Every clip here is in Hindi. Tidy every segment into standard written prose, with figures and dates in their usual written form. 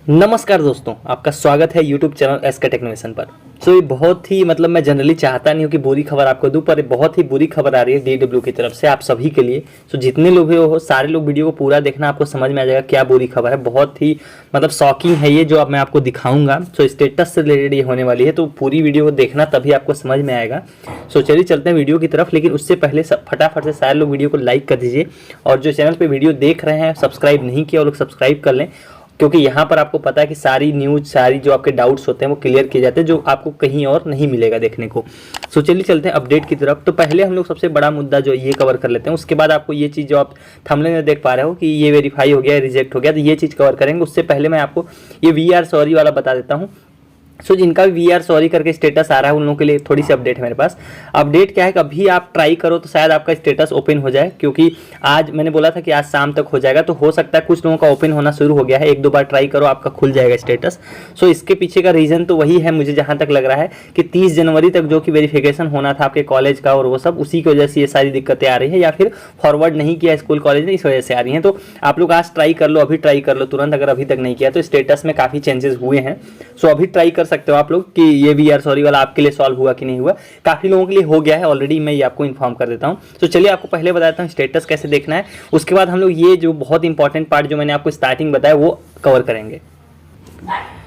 नमस्कार दोस्तों, आपका स्वागत है यूट्यूब चैनल एसके टेक्नोवेशन पर। ये बहुत ही मैं जनरली चाहता नहीं हूँ कि बुरी खबर आपको दूं, पर बहुत ही बुरी खबर आ रही है डीडब्ल्यू की तरफ से आप सभी के लिए। जितने लोग हो सारे लोग वीडियो को पूरा देखना, आपको समझ में आ जाएगा क्या बुरी खबर है। बहुत ही शॉकिंग है ये जो अब मैं आपको दिखाऊंगा। स्टेटस से रिलेटेड ये होने वाली है, तो पूरी वीडियो को देखना तभी आपको समझ में आएगा। चलिए चलते हैं वीडियो की तरफ, लेकिन उससे पहले फटाफट से सारे लोग वीडियो को लाइक कर दीजिए और जो चैनल पर वीडियो देख रहे हैं सब्सक्राइब नहीं किया वो लोग सब्सक्राइब कर लें, क्योंकि यहाँ पर आपको पता है कि सारी न्यूज़, सारी जो आपके डाउट्स होते हैं वो क्लियर किए जाते हैं, जो आपको कहीं और नहीं मिलेगा देखने को। चलिए चलते हैं अपडेट की तरफ। तो पहले हम लोग सबसे बड़ा मुद्दा जो ये कवर कर लेते हैं, उसके बाद आपको ये चीज़ जो आप थंबनेल में देख पा रहे हो कि ये वेरीफाई हो गया, रिजेक्ट हो गया, तो ये चीज़ कवर करेंगे। उससे पहले मैं आपको ये VR सॉरी वाला बता देता हूँ। जिनका भी VR सॉरी करके स्टेटस आ रहा है उन लोगों के लिए थोड़ी सी अपडेट है मेरे पास। अपडेट क्या है कि अभी आप ट्राई करो तो शायद आपका स्टेटस ओपन हो जाए, क्योंकि आज मैंने बोला था कि आज शाम तक हो जाएगा, तो हो सकता है कुछ लोगों का ओपन होना शुरू हो गया है। एक दो बार ट्राई करो, आपका खुल जाएगा स्टेटस। इसके पीछे का रीज़न तो वही है, मुझे जहाँ तक लग रहा है कि 30 जनवरी तक जो कि वेरिफिकेशन होना था आपके कॉलेज का और वो सब, उसी की वजह से ये सारी दिक्कतें आ रही है, या फिर फॉरवर्ड नहीं किया स्कूल कॉलेज ने, इस वजह से आ रही हैं। तो आप लोग आज ट्राई कर लो, अभी ट्राई कर लो तुरंत, अगर अभी तक नहीं किया तो स्टेटस में काफ़ी चेंजेस हुए हैं। अभी ट्राई कर सकते हो आप लोग कि ये VR सॉरी वाला आपके लिए सॉल्व हुआ कि नहीं हुआ। काफ़ी लोगों के लिए हो गया है ऑलरेडी, मैं ये आपको इन्फॉर्म कर देता हूँ। चलिए आपको पहले बताता हूँ स्टेटस कैसे देखना है, उसके बाद हम लोग ये जो बहुत इंपॉर्टेंट पार्ट जो मैंने आपको स्टार्टिंग बताया वो कवर करेंगे।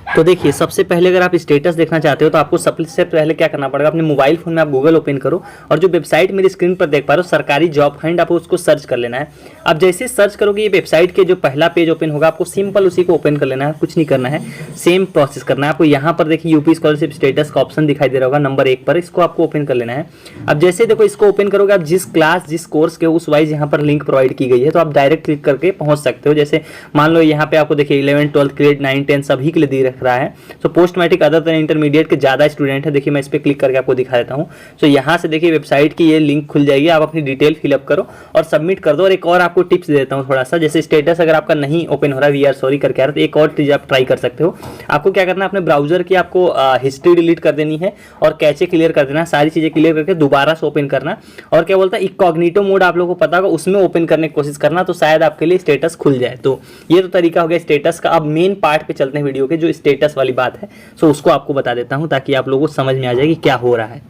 तो देखिए, सबसे पहले अगर आप स्टेटस देखना चाहते हो तो आपको सबसे पहले क्या करना पड़ेगा, अपने मोबाइल फोन में आप गूगल ओपन करो और जो वेबसाइट मेरी स्क्रीन पर देख पा रहे हो सरकारी जॉब फाइंड, आपको उसको सर्च कर लेना है। अब जैसे सर्च करोगे ये वेबसाइट के जो पहला पेज ओपन होगा, आपको सिंपल उसी को ओपन कर लेना है, कुछ नहीं करना है, सेम प्रोसेस करना है आपको। यहाँ पर देखिए यूपी स्कॉलरशिप स्टेटस का ऑप्शन दिखाई दे रहा होगा नंबर 1 पर, इसको आपको ओपन कर लेना है। अब जैसे देखो इसको ओपन करोगे, आप जिस क्लास जिस कोर्स के उस वाइज यहाँ पर लिंक प्रोवाइड की गई है, तो आप डायरेक्ट क्लिक करके पहुंच सकते हो। जैसे मान लो यहाँ पे आपको देखिए 11, 12, ग्रेड 9, 10 सभी के लिए दे रख रहा है। Post matric other than intermediate के ज़्यादा स्टूडेंट है। देखिए मैं इस पर क्लिक करके आपको दिखा देता हूँ। यहाँ से देखिए वेबसाइट की ये लिंक खुल जाएगी, आप अपनी डिटेल फिलअप करो और सबमिट कर दो। और एक और आपको टिप्स देता हूँ थोड़ा सा, जैसे स्टेटस अगर आपका नहीं ओपन हो रहा है VR सॉरी करके आ रहा है, तो एक और चीज़ आप ट्राई कर सकते हो। आपको क्या करना है, अपने ब्राउजर की आपको हिस्ट्री डिलीट कर देनी है और कैचे क्लियर कर देना, सारी चीज़ें क्लियर करके दोबारा से ओपन करना। और क्या बोलता है इनकॉग्निटो मोड आप लोगों को पता होगा, उसमें ओपन करने की कोशिश करना, तो शायद आपके लिए स्टेटस खुल जाए। तो ये तो तरीका हो गया स्टेटस का। अब मेन पार्ट पे चलते हैं वीडियो के, जो स्टेटस वाली बात है। उसको आपको बता देता हूं ताकि आप लोगों को समझ में आ जाए कि क्या हो रहा है।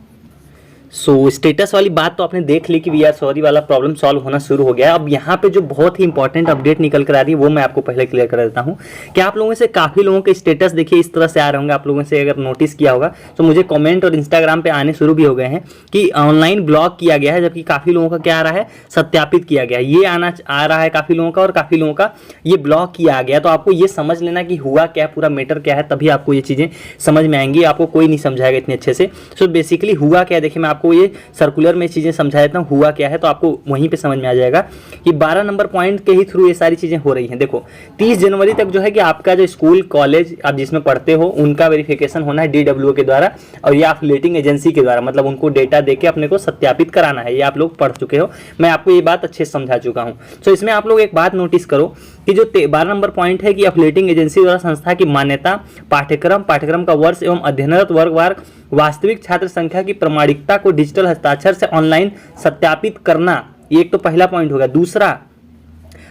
स्टेटस वाली बात तो आपने देख ली कि VR सॉरी वाला प्रॉब्लम सॉल्व होना शुरू हो गया। अब यहाँ पे जो बहुत ही इंपॉर्टेंट अपडेट निकल कर आ रही है वो मैं आपको पहले क्लियर कर देता हूँ कि आप लोगों से काफ़ी लोगों के स्टेटस देखिए इस तरह से आ रहे होंगे। आप लोगों से अगर नोटिस किया होगा तो मुझे कमेंट और इंस्टाग्राम पे आने शुरू भी हो गए हैं कि ऑनलाइन ब्लॉक किया गया है, जबकि काफ़ी लोगों का क्या आ रहा है, सत्यापित किया गया। ये आ रहा है काफ़ी लोगों का, और काफ़ी लोगों का ये ब्लॉक किया गया। तो आपको ये समझ लेना कि हुआ क्या, पूरा मैटर क्या है, तभी आपको ये चीज़ें समझ में आएंगी। आपको कोई नहीं समझाएगा इतने अच्छे से। बेसिकली हुआ क्या, देखिए मैं आपको ये सर्कुलर में चीज़ें समझा देता हूँ हुआ क्या है, तो आपको वहीं पे समझ में आ जाएगा कि 12 नंबर पॉइंट के ही थ्रू ये सारी चीज़ें हो रही हैं। देखो 30 जनवरी तक जो है कि आपका जो स्कूल कॉलेज आप जिसमें पढ़ते हो उनका वेरिफिकेशन होना है DWO के द्वारा और या एफिलिएटिंग एजेंसी के द्वारा, मतलब उनको डेटा देके अपने को सत्यापित कराना है। ये आप लोग पढ़ चुके हो, मैं आपको ये बात अच्छे से समझा चुका हूँ। इसमें आप लोग एक बात नोटिस करो कि जो 12 नंबर पॉइंट है कि एफिलिएटिंग एजेंसी द्वारा संस्था की मान्यता, पाठ्यक्रम का वर्ष एवं अध्ययनरत वर्गवार वास्तविक छात्र संख्या की प्रमाणिकता को डिजिटल हस्ताक्षर से ऑनलाइन सत्यापित करना, ये एक तो पहला पॉइंट हो गया। दूसरा,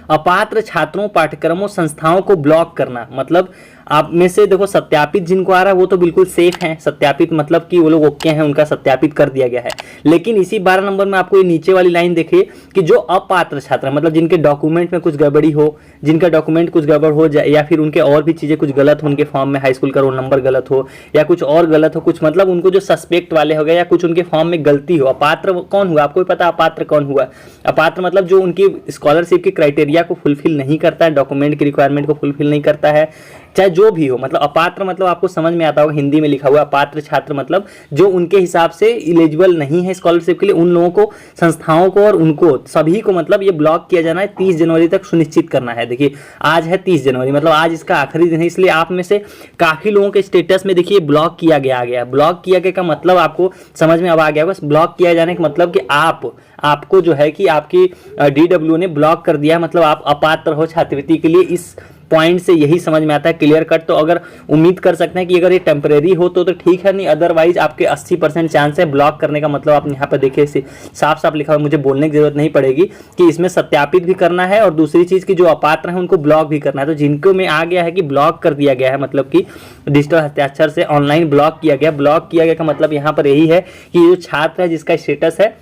अपात्र छात्रों, पाठ्यक्रमों, संस्थाओं को ब्लॉक करना, मतलब आप में से देखो सत्यापित जिनको आ रहा है वो तो बिल्कुल सेफ हैं। सत्यापित मतलब कि वो लोग ओके हैं, उनका सत्यापित कर दिया गया है। लेकिन इसी 12 नंबर में आपको ये नीचे वाली लाइन देखिए कि जो अपात्र छात्र, मतलब जिनके डॉक्यूमेंट में कुछ गड़बड़ी हो, जिनका डॉक्यूमेंट कुछ गड़बड़ हो जाए या फिर उनके और भी चीज़ें कुछ गलत हो, उनके फॉर्म में हाई स्कूल का रोल नंबर गलत हो या कुछ और गलत हो, कुछ मतलब उनको जो सस्पेक्ट वाले हो गए या कुछ उनके फॉर्म में गलती हो। अपात्र कौन हुआ, आपको पता अपात्र कौन हुआ? अपात्र मतलब जो उनकी स्कॉलरशिप की क्राइटेरिया को फुलफिल नहीं करता है, डॉक्यूमेंट की रिक्वायरमेंट को फुलफिल नहीं करता है, चाहे जो भी हो। मतलब अपात्र मतलब आपको समझ में आता होगा, हिंदी में लिखा हुआ अपात्र छात्र मतलब जो उनके हिसाब से एलिजिबल नहीं है स्कॉलरशिप के लिए, उन लोगों को, संस्थाओं को और उनको सभी को मतलब ये ब्लॉक किया जाना है। 30 जनवरी तक सुनिश्चित करना है। देखिए आज है 30 जनवरी, मतलब आज इसका आखिरी दिन है, इसलिए आप में से काफ़ी लोगों के स्टेटस में देखिए ब्लॉक किया गया आ गया। ब्लॉक किया गया का मतलब आपको समझ में अब आ गया होगा। ब्लॉक किया जाने का मतलब कि आपको जो है कि आपकी DWO ने ब्लॉक कर दिया, मतलब आप अपात्र हो छात्रवृत्ति के लिए इस पॉइंट से यही समझ में आता है क्लियर कट। तो अगर उम्मीद कर सकते हैं कि अगर ये टेम्परेरी हो तो ठीक है, नहीं अदरवाइज आपके 80% चांस है ब्लॉक करने का। मतलब आप यहाँ पर देखिए साफ साफ लिखा हुआ, मुझे बोलने की जरूरत नहीं पड़ेगी कि इसमें सत्यापित भी करना है और दूसरी चीज की जो अपात्र है उनको ब्लॉक भी करना है। तो जिनको में आ गया है कि ब्लॉक कर दिया गया है, मतलब कि डिजिटल हस्ताक्षर से ऑनलाइन ब्लॉक किया गया। ब्लॉक किया गया का मतलब यहाँ पर यही है कि जो छात्र है जिसका स्टेटस है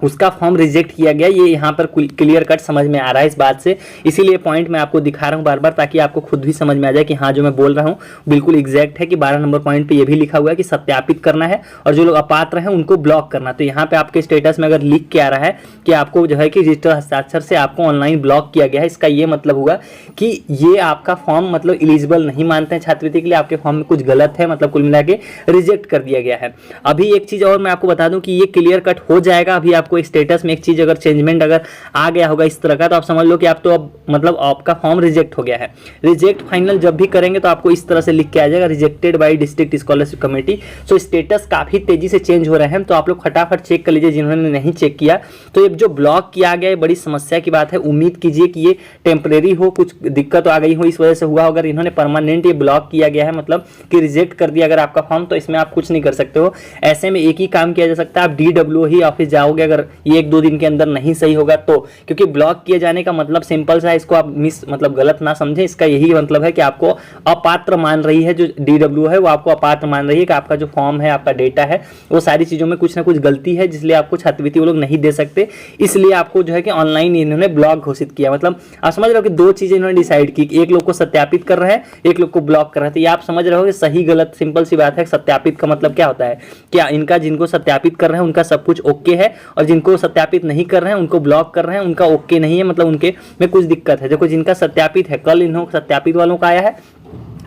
उसका फॉर्म रिजेक्ट किया गया, ये यहाँ पर क्लियर कट समझ में आ रहा है इस बात से। इसीलिए पॉइंट मैं आपको दिखा रहा हूँ बार बार, ताकि आपको खुद भी समझ में आ जाए कि हाँ जो मैं बोल रहा हूँ बिल्कुल एग्जैक्ट है। कि 12 नंबर पॉइंट पे ये भी लिखा हुआ है कि सत्यापित करना है और जो लोग अपात्र हैं उनको ब्लॉक करना। तो यहाँ पे आपके स्टेटस में अगर लिख के आ रहा है कि आपको जो है कि डिजिटल हस्ताक्षर से आपको ऑनलाइन ब्लॉक किया गया है, इसका ये मतलब हुआ कि ये आपका फॉर्म मतलब एलिजिबल नहीं मानते हैं छात्रवृत्ति के लिए, आपके फॉर्म में कुछ गलत है, मतलब कुल मिला के रिजेक्ट कर दिया गया है। अभी एक चीज और मैं आपको बता दूं कि ये क्लियर कट हो जाएगा। अभी आपको स्टेटस में चीज अगर चेंजमेंट अगर आ गया होगा इस तरह का, तो आप समझ लो कि आप तो अब मतलब आपका फॉर्म रिजेक्ट हो गया है। रिजेक्ट फाइनल जब भी करेंगे तो आपको इस तरह से लिख के आ जाएगा, rejected by district scholarship committee. So status काफी तेजी से चेंज हो रहे हैं, तो आप लोग फटाफट चेक कर लीजिए जिन्होंने नहीं चेक किया। तो ये जो ब्लॉक किया गया है बड़ी समस्या की बात है। उम्मीद कीजिए कि ये टेम्परेरी हो, कुछ दिक्कत आ गई हो इस वजह से हुआ। अगर इन्होंने परमानेंट ये ब्लॉक किया गया है मतलब कि रिजेक्ट कर दिया अगर आपका फॉर्म, तो इसमें आप कुछ नहीं कर सकते हो। ऐसे में एक ही काम किया जा सकता है, आप DWO ऑफिस जाओगे अगर ये 1-2 दिन के अंदर नहीं सही होगा तो। क्योंकि ब्लॉक किए जाने का मतलब सिंपल सा है, इसको आप मतलब गलत ना समझें। इसका यही मतलब है कि आपको अपात्र मान रही है, जो DWO है वो आपको अपात्र मान रही है कि आपका जो फॉर्म है, आपका डेटा है, वो सारी चीजों में कुछ ना कुछ गलती है, जिसलिए आपको छात्रवृत्ति वो लोग नहीं दे सकते। इसलिए आपको जो है कि ऑनलाइन इन्होंने ब्लॉक घोषित किया। मतलब आप समझ रहे हो कि 2 चीजें इन्होंने डिसाइड की, एक लोग को सत्यापित कर रहे हैं, एक लोग को ब्लॉक कर रहे हैं। तो ये आप समझ रहे हो कि सही गलत सिंपल सी बात है। सत्यापित का मतलब क्या होता है, क्या इनका जिनको सत्यापित कर रहे हैं उनका सब कुछ ओके है, और जिनको सत्यापित नहीं कर रहे हैं उनको ब्लॉक कर रहे हैं उनका ओके नहीं है, मतलब उनके में कुछ दिक्कत है। देखो जिनका सत्यापित है, कल इन्हों सत्यापित वालों का आया है,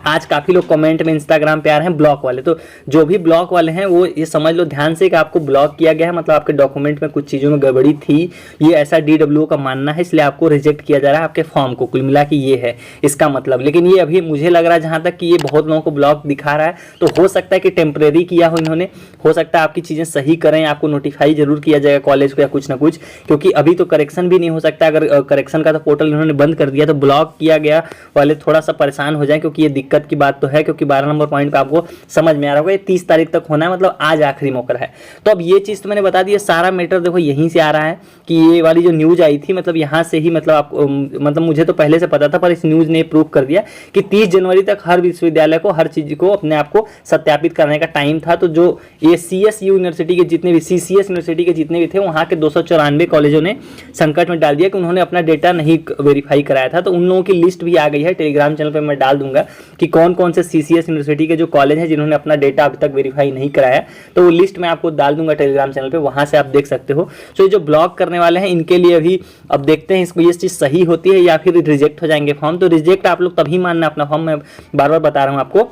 आज काफी लोग कमेंट में इंस्टाग्राम पे आ रहे हैं ब्लॉक वाले। तो जो भी ब्लॉक वाले हैं वो ये समझ लो ध्यान से कि आपको ब्लॉक किया गया है, मतलब आपके डॉक्यूमेंट में कुछ चीजों में गड़बड़ी थी, ये ऐसा DWO का मानना है, इसलिए आपको रिजेक्ट किया जा रहा है आपके फॉर्म को। कुल मिला के ये है इसका मतलब। लेकिन ये अभी मुझे लग रहा है जहां तक कि ये बहुत लोगों को ब्लॉक दिखा रहा है, तो हो सकता है कि टेम्परेरी किया हो इन्होंने, हो सकता है आपकी चीजें सही करें, आपको नोटिफाई जरूर किया जाएगा कॉलेज को या कुछ ना कुछ, क्योंकि अभी तो करेक्शन भी नहीं हो सकता। अगर करेक्शन का तो पोर्टल इन्होंने बंद कर दिया, तो ब्लॉक किया गया वाले थोड़ा सा परेशान हो जाए, क्योंकि ये दिक्कत की बात तो है। क्योंकि 12 नंबर पॉइंट पे आपको समझ में आ रहा होगा, ये 30 तारीख तक होना है, मतलब आज आखिरी मौका है। तो अब ये चीज तो मैंने बता दी है, सारा मैटर देखो यहीं से आ रहा है कि ये वाली जो न्यूज आई थी, मतलब यहाँ से ही मतलब आपको मतलब मुझे तो पहले से पता था, पर इस न्यूज ने प्रूव कर दिया कि 30 जनवरी तक हर विश्वविद्यालय को हर चीज को अपने आप को सत्यापित करने का टाइम था। तो जो ये CSU यूनिवर्सिटी के जितने भी CCS यूनिवर्सिटी के जितने भी थे, वहाँ के 294 कॉलेजों ने संकट में डाल दिया कि उन्होंने अपना डेटा नहीं वेरीफाई कराया था। तो उन लोगों की लिस्ट भी आ गई है, टेलीग्राम चैनल पर मैं डाल दूंगा कि कौन कौन से CCS यूनिवर्सिटी के जो कॉलेज हैं जिन्होंने अपना डेटा अभी तक वेरीफाई नहीं कराया, तो वो लिस्ट मैं आपको डाल दूंगा टेलीग्राम चैनल पे, वहां से आप देख सकते हो। तो ये जो ब्लॉक करने वाले हैं इनके लिए अभी अब देखते हैं इसको ये चीज सही होती है या फिर रिजेक्ट हो जाएंगे फॉर्म। तो रिजेक्ट आप लोग तभी मानना अपना फॉर्म, मैं बार बार बता रहा हूँ आपको,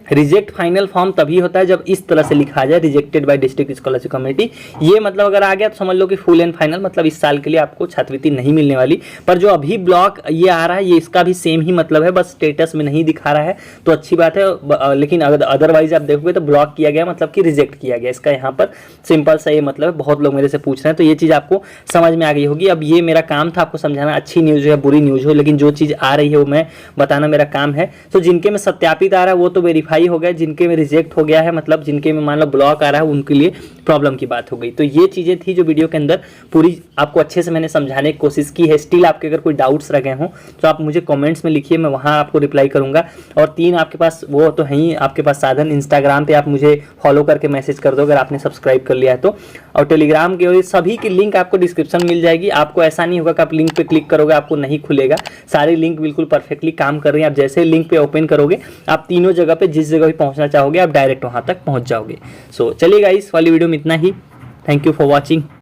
रिजेक्ट फाइनल फॉर्म तभी होता है जब इस तरह से लिखा जाए, rejected by district scholarship committee. ये मतलब अगर आ गया तो समझ लो कि फुल एंड फाइनल, मतलब इस साल के लिए आपको छात्रवृत्ति नहीं मिलने वाली। पर जो अभी ब्लॉक ये आ रहा है, ये इसका भी सेम ही मतलब है, बस स्टेटस में नहीं दिखा रहा है, तो अच्छी बात है। लेकिन अगर अदरवाइज आप देखोगे तो ब्लॉक किया गया मतलब कि रिजेक्ट किया गया, इसका यहाँ पर सिंपल सा ये मतलब है। बहुत लोग मेरे से पूछ रहे हैं, तो ये चीज़ आपको समझ में आ गई होगी। अब ये मेरा काम था आपको समझाना, अच्छी न्यूज़ हो या बुरी न्यूज़ हो, लेकिन जो चीज़ आ रही है वो मैं बताना मेरा काम है। तो जिनके में सत्यापित आ रहा है वो तो वेरीफाई हो गया, जिनके रिजेक्ट हो गया है, मतलब जिनके में मान लो ब्लॉक आ रहा है, उनके लिए प्रॉब्लम की बात हो गई। तो ये चीजें थी जो वीडियो के अंदर पूरी आपको अच्छे से मैंने समझाने की कोशिश की है। स्टिल आपके अगर कोई डाउट्स रह गए हों तो आप मुझे कमेंट्स में लिखिए, मैं वहां आपको रिप्लाई करूंगा। और 3 आपके पास वो तो है ही आपके पास साधन, इंस्टाग्राम पे आप मुझे फॉलो करके मैसेज कर दो अगर आपने सब्सक्राइब कर लिया है तो, और टेलीग्राम के सभी की लिंक आपको डिस्क्रिप्शन में मिल जाएगी। आपको ऐसा नहीं होगा कि आप लिंक पे क्लिक करोगे आपको नहीं खुलेगा, सारी लिंक बिल्कुल परफेक्टली काम कर रही है। आप जैसे लिंक पे ओपन करोगे आप तीनों जगह पे जिस जगह भी पहुंचना चाहोगे आप डायरेक्ट वहां तक पहुंच जाओगे। सो चलिए गाइस, वाली वीडियो में इतना ही। Thank you for watching.